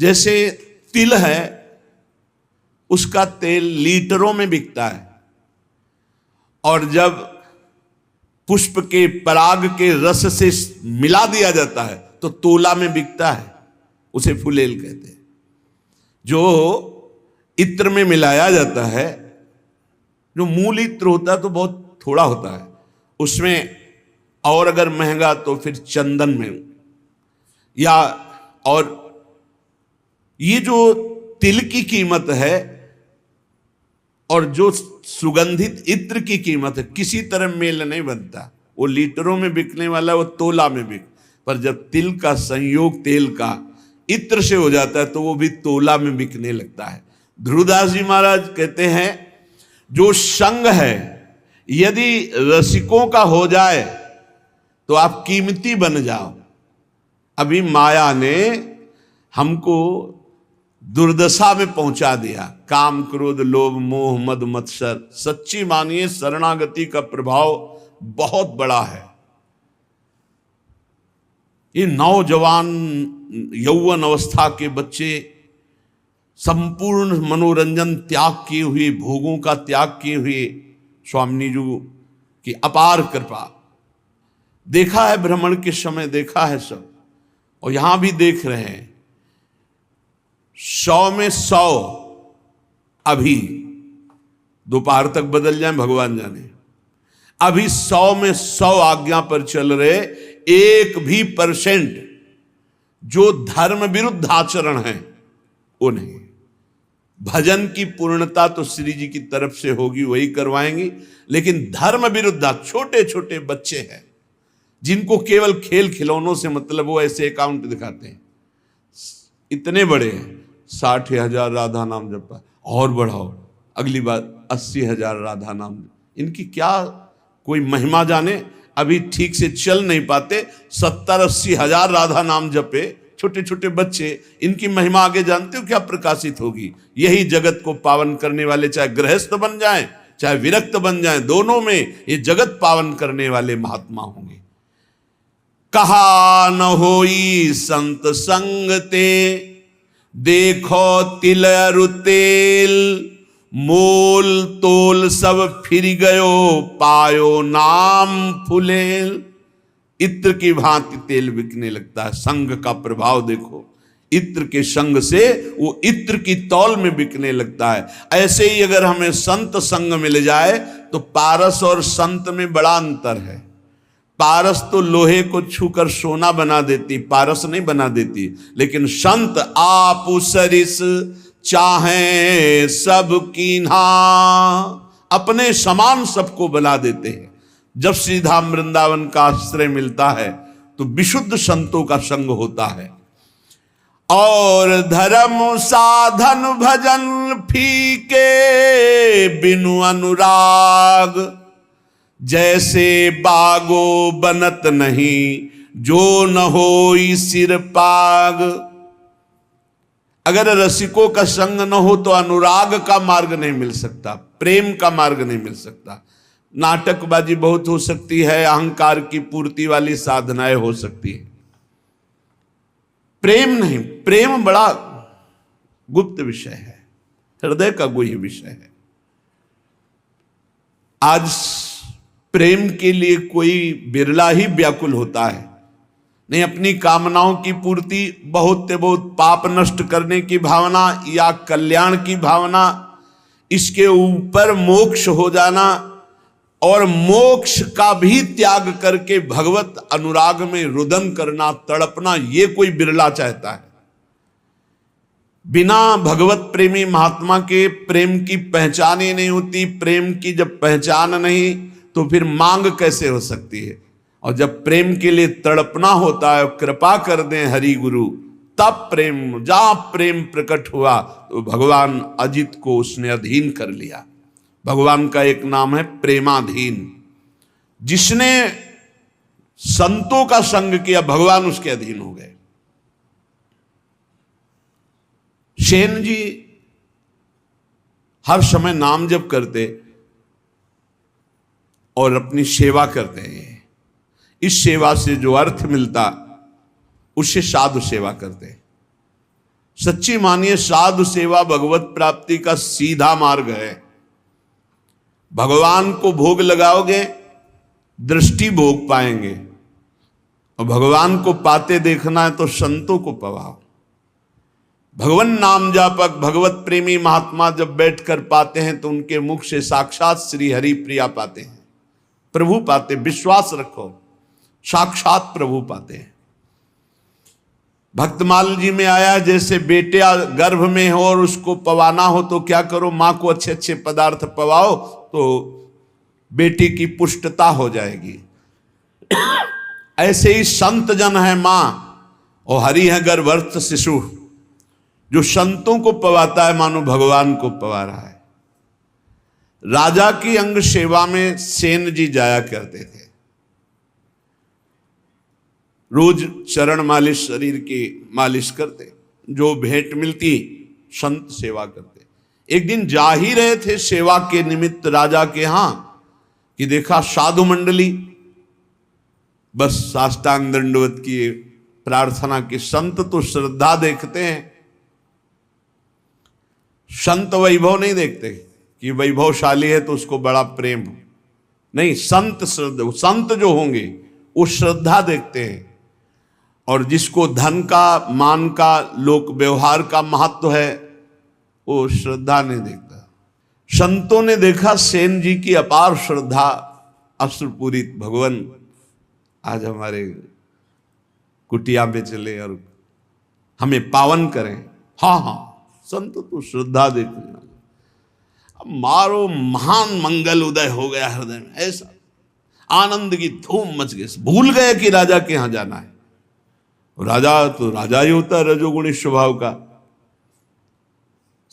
जैसे तिल है, उसका तेल लीटरों में बिकता है, और जब पुष्प के पराग के रस से मिला दिया जाता है तो तोला में बिकता है, उसे फुलेल कहते हैं। जो इत्र में मिलाया जाता है, जो मूल इत्र होता है तो बहुत थोड़ा होता है उसमें, और अगर महंगा तो फिर चंदन में, या और ये जो तिल की कीमत है और जो सुगंधित इत्र की कीमत है, किसी तरह मेल नहीं बनता। वो लीटरों में बिकने वाला वो तोला में बिक, पर जब तिल का संयोग तेल का इत्र से हो जाता है तो वो भी तोला में बिकने लगता है। ध्रुवदास जी महाराज कहते हैं, जो संग है यदि रसिकों का हो जाए तो आप कीमती बन जाओ। अभी माया ने हमको दुर्दशा में पहुंचा दिया, काम क्रोध लोभ मोह मद मत्सर। सच्ची मानिए शरणागति का प्रभाव बहुत बड़ा है। ये नौजवान यौवन अवस्था के बच्चे संपूर्ण मनोरंजन त्याग किए हुए, भोगों का त्याग किए हुए, स्वामी जी की अपार कृपा। देखा है भ्रमण के समय, देखा है सब, और यहां भी देख रहे हैं। 100 में 100 अभी दोपहर तक बदल जाए भगवान जाने। अभी 100 में 100 आज्ञा पर चल रहे, 1% जो धर्म विरुद्ध आचरण है वो नहीं। भजन की पूर्णता तो श्री जी की तरफ से होगी, वही करवाएंगी, लेकिन धर्म विरुद्ध छोटे छोटे बच्चे हैं जिनको केवल खेल खिलौनों से मतलब, वो ऐसे अकाउंट दिखाते हैं, इतने बड़े हैं, 60,000 राधा नाम जपा, और बढ़ाओ अगली बार 80,000 राधा नाम। इनकी क्या कोई महिमा जाने, अभी ठीक से चल नहीं पाते, 70-80 हजार राधा नाम जपे छोटे छोटे बच्चे, इनकी महिमा आगे जानते हो क्या प्रकाशित होगी। यही जगत को पावन करने वाले, चाहे गृहस्थ बन जाएं चाहे विरक्त बन जाएं, दोनों में ये जगत पावन करने वाले महात्मा होंगे। कहा न होई संत संग ते, देखो तिल अरु तेल, मोल तोल सब फिर गयो, पायो नाम फुलेल। इत्र की भांति तेल बिकने लगता है। संग का प्रभाव देखो, इत्र के संग से वो इत्र की तौल में बिकने लगता है। ऐसे ही अगर हमें संत संग मिल जाए तो पारस और संत में बड़ा अंतर है। पारस तो लोहे को छूकर सोना बना देती, पारस नहीं बना देती, लेकिन संत आप सरिस चाहे सब कीन्हा, अपने समान सबको बना देते हैं। जब श्रीधाम वृंदावन का आश्रय मिलता है तो विशुद्ध संतों का संग होता है। और धर्म साधन भजन फीके बिनु अनुराग, जैसे बागो बनत नहीं जो न होई सिर पाग। अगर रसिकों का संग न हो तो अनुराग का मार्ग नहीं मिल सकता, प्रेम का मार्ग नहीं मिल सकता। नाटकबाजी बहुत हो सकती है, अहंकार की पूर्ति वाली साधनाएं हो सकती है, प्रेम नहीं। प्रेम बड़ा गुप्त विषय है, हृदय का गुह्य विषय है। आज प्रेम के लिए कोई बिरला ही व्याकुल होता है, नहीं अपनी कामनाओं की पूर्ति, बहुत से बहुत पाप नष्ट करने की भावना या कल्याण की भावना, इसके ऊपर मोक्ष हो जाना और मोक्ष का भी त्याग करके भगवत अनुराग में रुदन करना, तड़पना, ये कोई बिरला चाहता है। बिना भगवत प्रेमी महात्मा के प्रेम की पहचान ही नहीं होती। प्रेम की जब पहचान नहीं तो फिर मांग कैसे हो सकती है। और जब प्रेम के लिए तड़पना होता है, कृपा कर दें हरि गुरु, तब प्रेम, जहां प्रेम प्रकट हुआ तो भगवान अजित को उसने अधीन कर लिया। भगवान का एक नाम है प्रेमाधीन। जिसने संतों का संग किया भगवान उसके अधीन हो गए। सेन जी हर समय नाम जप करते और अपनी सेवा करते हैं। इस सेवा से जो अर्थ मिलता उससे साधु सेवा करते। सच्ची मानिए साधु सेवा भगवत प्राप्ति का सीधा मार्ग है। भगवान को भोग लगाओगे, दृष्टि भोग पाएंगे, और भगवान को पाते देखना है तो संतों को पवाओ। भगवान नाम जापक भगवत प्रेमी महात्मा जब बैठकर पाते हैं तो उनके मुख से साक्षात श्री हरि प्रिया पाते हैं, प्रभु पाते। विश्वास रखो, साक्षात प्रभु पाते हैं। भक्तमाल जी में आया, जैसे बेटे गर्भ में हो और उसको पवाना हो तो क्या करो, मां को अच्छे अच्छे पदार्थ पवाओ तो बेटी की पुष्टता हो जाएगी। ऐसे ही संत जन है मां और हरि है गर्भस्थ शिशु। जो संतों को पवाता है मानो भगवान को पवा रहा है। राजा की अंग सेवा में सेन जी जाया करते थे। रोज चरण मालिश, शरीर की मालिश करते, जो भेंट मिलती संत सेवा करते। एक दिन जा ही रहे थे सेवा के निमित्त राजा के यहां कि देखा साधु मंडली बस साष्टांग दंडवत की प्रार्थना की। संत तो श्रद्धा देखते हैं, संत वैभव नहीं देखते कि वैभवशाली है तो उसको बड़ा प्रेम हो, नहीं। संत जो होंगे वो श्रद्धा देखते हैं, और जिसको धन का, मान का, लोक व्यवहार का महत्व है वो श्रद्धा नहीं देखता। संतों ने देखा सेन जी की अपार श्रद्धा, अश्रुपूरित। भगवान आज हमारे कुटिया में चले और हमें पावन करें। हाँ हाँ, संत तो श्रद्धा देखने वाले। अब मारो महान मंगल उदय हो गया हृदय में, ऐसा आनंद की धूम मच गई। भूल गए कि राजा के यहां जाना है। राजा तो राजा ही होता है, रजोगुणी स्वभाव का।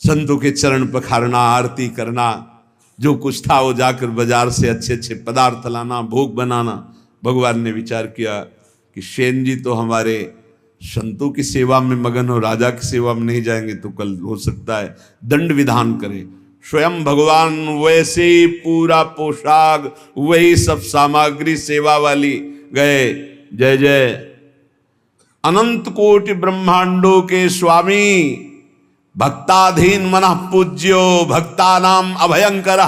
संतों के चरण पखारना, आरती करना, जो कुछ था वो जाकर बाजार से अच्छे अच्छे पदार्थ लाना, भोग बनाना। भगवान ने विचार किया कि सेन जी तो हमारे संतों की सेवा में मगन हो, राजा की सेवा में नहीं जाएंगे तो कल हो सकता है दंड विधान करे। स्वयं भगवान वैसे ही पूरा पोशाक, वही सब सामग्री सेवा वाली गए। जय जय अनंत कोटि ब्रह्मांडों के स्वामी, भक्ताधीन मनः पूज्यो, भक्ता नाम अभयंकर।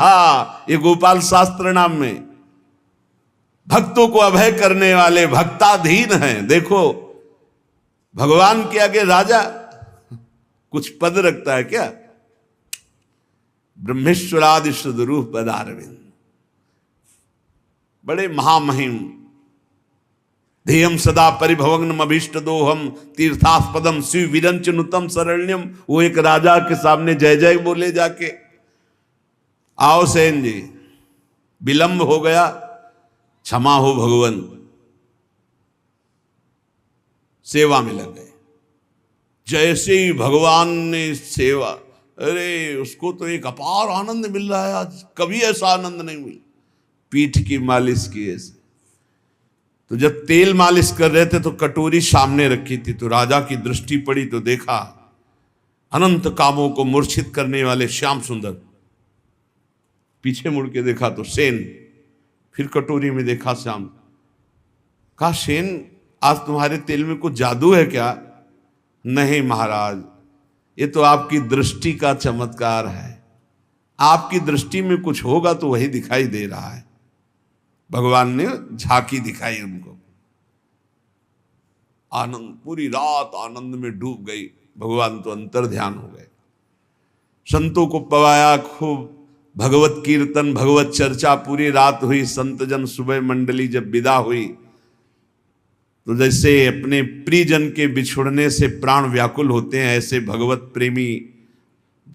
ये गोपाल शास्त्र नाम में भक्तों को अभय करने वाले भक्ताधीन हैं। देखो भगवान के आगे राजा कुछ पद रखता है क्या? ब्रह्मेश्वरादि सदरूप पदारविंद, बड़े महामहिम। ध्येयम सदा परिभवग्नम अभीष्ट दोहम तीर्थास्पदम शिव विरंचनुतम शरण्यम। वो एक राजा के सामने जय जय बोले जाके। आओ सेन जी, विलंब हो गया, क्षमा हो भगवान। सेवा में लग गए। जैसे ही भगवान ने सेवा, अरे उसको तो एक अपार आनंद मिल रहा है आज, कभी ऐसा आनंद नहीं मिला। पीठ की मालिश की ऐसे। तो जब तेल मालिश कर रहे थे तो कटोरी सामने रखी थी, तो राजा की दृष्टि पड़ी तो देखा अनंत कामों को मूर्छित करने वाले श्याम सुंदर। पीछे मुड़ के देखा तो सेन, फिर कटोरी में देखा श्याम। कहा सेन आज तुम्हारे तेल में कुछ जादू है क्या? नहीं महाराज, ये तो आपकी दृष्टि का चमत्कार है। आपकी दृष्टि में कुछ होगा तो वही दिखाई दे रहा है। भगवान ने झांकी दिखाई उनको। आनंद, पूरी रात आनंद में डूब गई। भगवान तो अंतर ध्यान हो गए। संतों को पवाया खूब, भगवत कीर्तन, भगवत चर्चा पूरी रात हुई। संत जन सुबह मंडली जब विदा हुई तो जैसे अपने प्रियजन के बिछुड़ने से प्राण व्याकुल होते हैं, ऐसे भगवत प्रेमी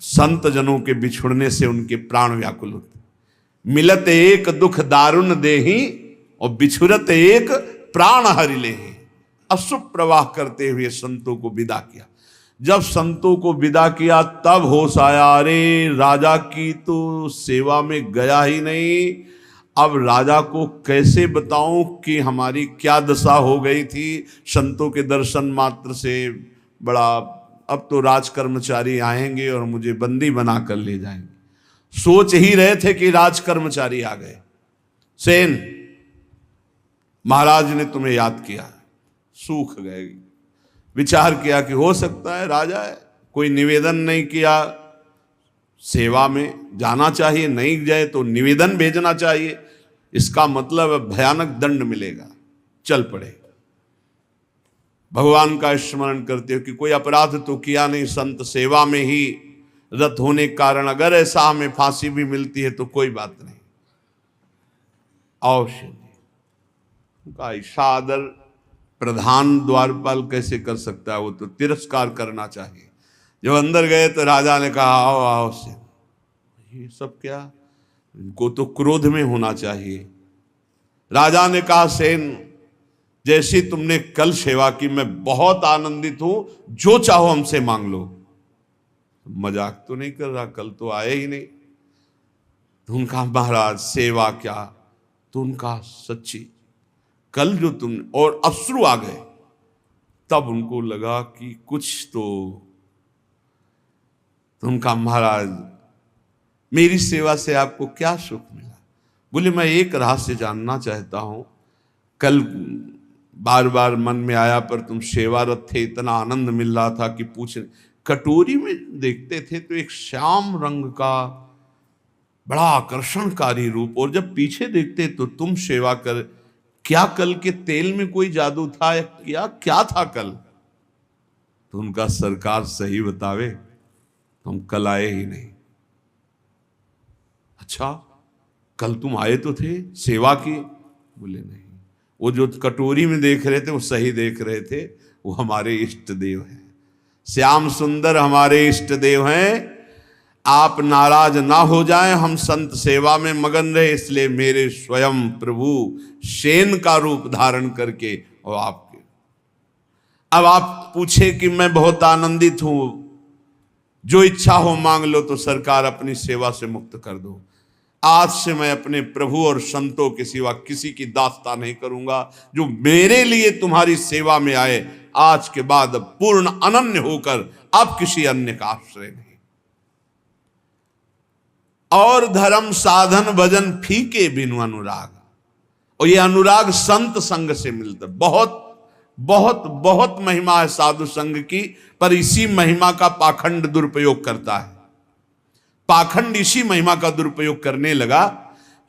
संत जनों के बिछुड़ने से उनके प्राण व्याकुल होते। मिलत एक दुख दारुण देही और बिछुरत एक प्राण हरि लेहि। अश्रु प्रवाह करते हुए संतों को विदा किया। जब संतों को विदा किया तब होश आया, अरे राजा की तो सेवा में गया ही नहीं। अब राजा को कैसे बताऊं कि हमारी क्या दशा हो गई थी संतों के दर्शन मात्र से। बड़ा, अब तो राज कर्मचारी आएंगे और मुझे बंदी बना कर ले जाएंगे। सोच ही रहे थे कि राज कर्मचारी आ गए। सेन, महाराज ने तुम्हें याद किया। सूख गए। विचार किया कि हो सकता है राजा है, कोई निवेदन नहीं किया, सेवा में जाना चाहिए, नहीं जाए तो निवेदन भेजना चाहिए, इसका मतलब भयानक दंड मिलेगा, चल पड़े। भगवान का स्मरण करते हो कि कोई अपराध तो किया नहीं, संत सेवा में ही रत होने के कारण अगर ऐसा हमें फांसी भी मिलती है तो कोई बात नहीं, अवश्य उनका ऐसा आदर प्रधान द्वारपाल कैसे कर सकता है, वो तो तिरस्कार करना चाहिए। जब अंदर गए तो राजा ने कहा आओ आओ से, ये सब क्या, इनको तो क्रोध में होना चाहिए। राजा ने कहा सेन, जैसी तुमने कल सेवा की मैं बहुत आनंदित हूं, जो चाहो हमसे मांग लो। मजाक तो नहीं कर रहा, कल तो आए ही नहीं। तो उनका महाराज सेवा क्या, तो उनका सच्ची कल जो तुम, और अश्रु आ गए। तब उनको लगा कि कुछ तो उनका महाराज मेरी सेवा से आपको क्या सुख मिला? बोले मैं एक रहस्य जानना चाहता हूं, कल बार बार मन में आया पर तुम सेवारत थे, इतना आनंद मिल रहा था कि पूछ, कटोरी में देखते थे तो एक श्याम रंग का बड़ा आकर्षणकारी रूप, और जब पीछे देखते तो तुम सेवा कर, क्या कल के तेल में कोई जादू था या क्या था कल? तो उनका सरकार सही बतावे, हम कल आए ही नहीं। अच्छा कल तुम आए तो थे, सेवा की? बोले नहीं, वो जो कटोरी में देख रहे थे वो सही देख रहे थे, वो हमारे इष्ट देव हैं, श्याम सुंदर हमारे इष्ट देव हैं। आप नाराज ना हो जाएं, हम संत सेवा में मगन रहे, इसलिए मेरे स्वयं प्रभु सेन का रूप धारण करके और आपके, अब आप पूछे कि मैं बहुत आनंदित हूं, जो इच्छा हो मांग लो, तो सरकार अपनी सेवा से मुक्त कर दो। आज से मैं अपने प्रभु और संतों के सिवा किसी की दास्ता नहीं करूंगा, जो मेरे लिए तुम्हारी सेवा में आए, आज के बाद पूर्ण अनन्य होकर अब किसी अन्य का आश्रय नहीं। और धर्म साधन भजन फीके बिनु अनुराग, और ये अनुराग संत संग से मिलता। बहुत बहुत बहुत महिमा है साधु संग की, पर इसी महिमा का पाखंड दुरुपयोग करता है। पाखंड इसी महिमा का दुरुपयोग करने लगा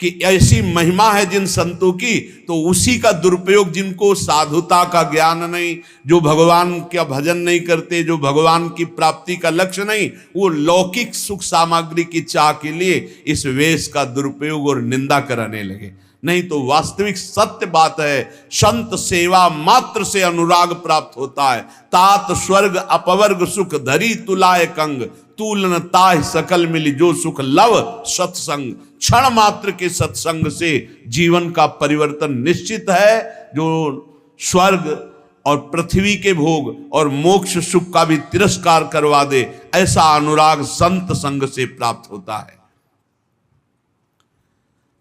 कि ऐसी महिमा है जिन संतों की, तो उसी का दुरुपयोग, जिनको साधुता का ज्ञान नहीं, जो भगवान का भजन नहीं करते, जो भगवान की प्राप्ति का लक्ष्य नहीं, वो लौकिक सुख सामग्री की चाह के लिए इस वेश का दुरुपयोग और निंदा कराने लगे। नहीं तो वास्तविक सत्य बात है, संत सेवा मात्र से अनुराग प्राप्त होता है। तात स्वर्ग अपवर्ग सुख धरी तुलाए कंग, तूलन ताह सकल मिली जो सुख लव सत्संग। क्षण मात्र के सत्संग से जीवन का परिवर्तन निश्चित है। जो स्वर्ग और पृथ्वी के भोग और मोक्ष सुख का भी तिरस्कार करवा दे, ऐसा अनुराग संत संग से प्राप्त होता है।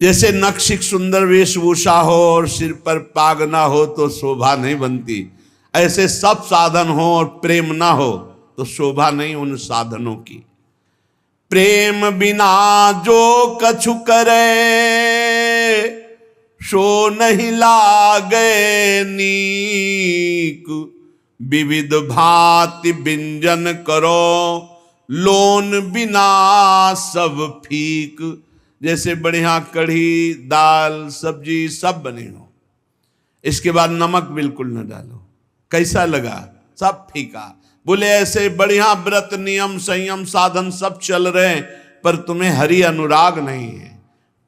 जैसे नक्शिक सुंदर वेशभूषा हो और सिर पर पाग ना हो तो शोभा नहीं बनती, ऐसे सब साधन हो और प्रेम ना हो तो शोभा नहीं उन साधनों की। प्रेम बिना जो कछु करे, सो नहीं लागे नीक। विविध भांति व्यंजन करो, लोन बिना सब फीक। जैसे बढ़िया कढ़ी दाल सब्जी सब बने हो, इसके बाद नमक बिल्कुल न डालो, कैसा लगा? सब फीका। बोले ऐसे बढ़िया व्रत नियम संयम साधन सब चल रहे हैं, पर तुम्हें हरि अनुराग नहीं है,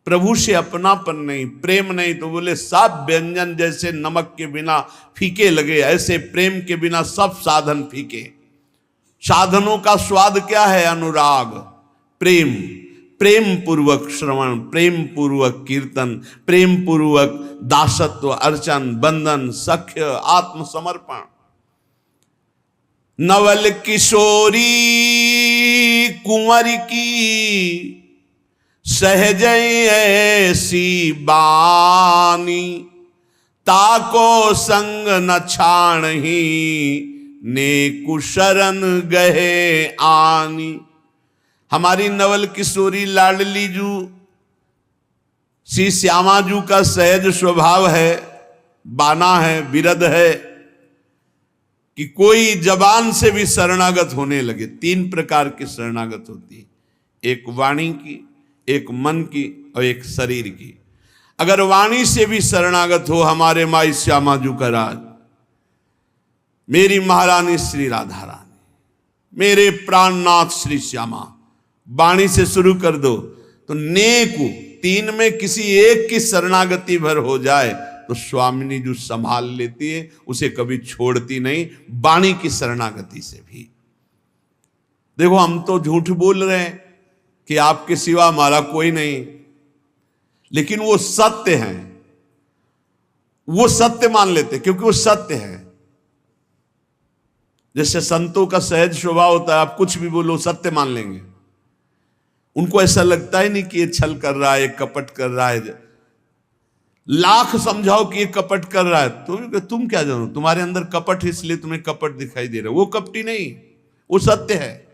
प्रभु से अपनापन नहीं, प्रेम नहीं, तो बोले सब व्यंजन जैसे नमक के बिना फीके लगे, ऐसे प्रेम के बिना सब साधन फीके। साधनों का स्वाद क्या है? अनुराग, प्रेम, प्रेम पूर्वक श्रवण, प्रेम पूर्वक कीर्तन, प्रेम पूर्वक दासत्व, अर्चन, बंधन, सख्य, आत्मसमर्पण। नवल किशोरी कुंवर की सहज ऐसी बानी, ताको संग न छाणही ने कुशरण गहे आनी। हमारी नवल किशोरी लाडली जू श्री श्यामा जू का सहज स्वभाव है, बाना है, विरध है कि कोई जबान से भी शरणागत होने लगे। 3 प्रकार की शरणागत होती है, एक वाणी की, एक मन की और एक शरीर की। अगर वाणी से भी शरणागत हो, हमारे माई श्यामा जू का राज, मेरी महारानी श्री राधा रानी, मेरे प्राणनाथ श्री श्यामा, वाणी से शुरू कर दो तो नेकु 3 में किसी एक की शरणागति भर हो जाए तो स्वामिनी जो संभाल लेती है, उसे कभी छोड़ती नहीं, वाणी की शरणागति से भी। देखो हम तो झूठ बोल रहे हैं कि आपके सिवा हमारा कोई नहीं, लेकिन वो सत्य है, वो सत्य मान लेते क्योंकि वो सत्य है। जैसे संतों का सहज स्वभाव होता है, आप कुछ भी बोलो सत्य मान लेंगे। उनको ऐसा लगता ही नहीं कि ये छल कर रहा है, ये कपट कर रहा है। लाख समझाओ कि ये कपट कर रहा है तो तुम क्या जानो, तुम्हारे अंदर कपट है इसलिए तुम्हें कपट दिखाई दे रहा है। वो कपटी नहीं, वो सत्य है।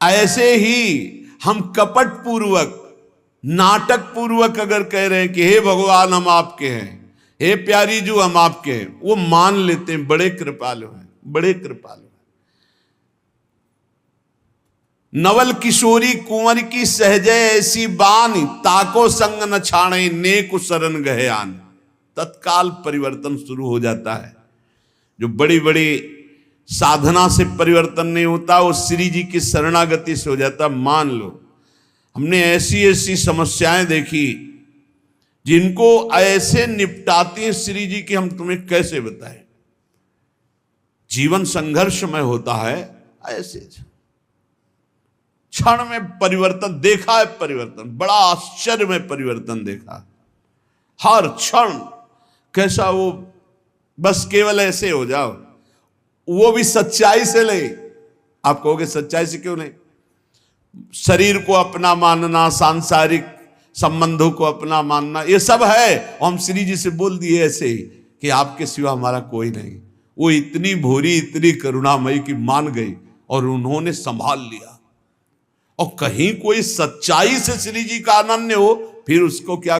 ऐसे ही हम कपट पूर्वक, नाटक पूर्वक अगर कह रहे हैं कि हे भगवान हम आपके हैं, हे प्यारी जो हम आपके हैं, वो मान लेते हैं। बड़े कृपालु हैं, बड़े कृपालु। नवल किशोरी कुंवर की सहजय ऐसी बानी, ताको संग न छाणे नेक शरण गहे आन। तत्काल परिवर्तन शुरू हो जाता है। जो बड़ी बड़ी साधना से परिवर्तन नहीं होता, वो श्री जी की शरणागति से हो जाता। मान लो हमने ऐसी ऐसी समस्याएं देखी जिनको ऐसे निपटाती हैं श्री जी की, हम तुम्हें कैसे बताएं। जीवन संघर्षमय होता है, ऐसे क्षण में परिवर्तन देखा है। परिवर्तन बड़ा आश्चर्य में परिवर्तन देखा। हर क्षण कैसा वो, बस केवल ऐसे हो जाओ, वो भी सच्चाई से ले। आप कहोगे सच्चाई से क्यों नहीं? शरीर को अपना मानना, सांसारिक संबंधों को अपना मानना, ये सब है। हम श्री जी से बोल दिए ऐसे ही कि आपके सिवा हमारा कोई नहीं। वो इतनी भोरी, इतनी करुणामयी की मान गई और उन्होंने संभाल लिया। और कहीं कोई सच्चाई से श्री जी का अनन्य हो, फिर उसको क्या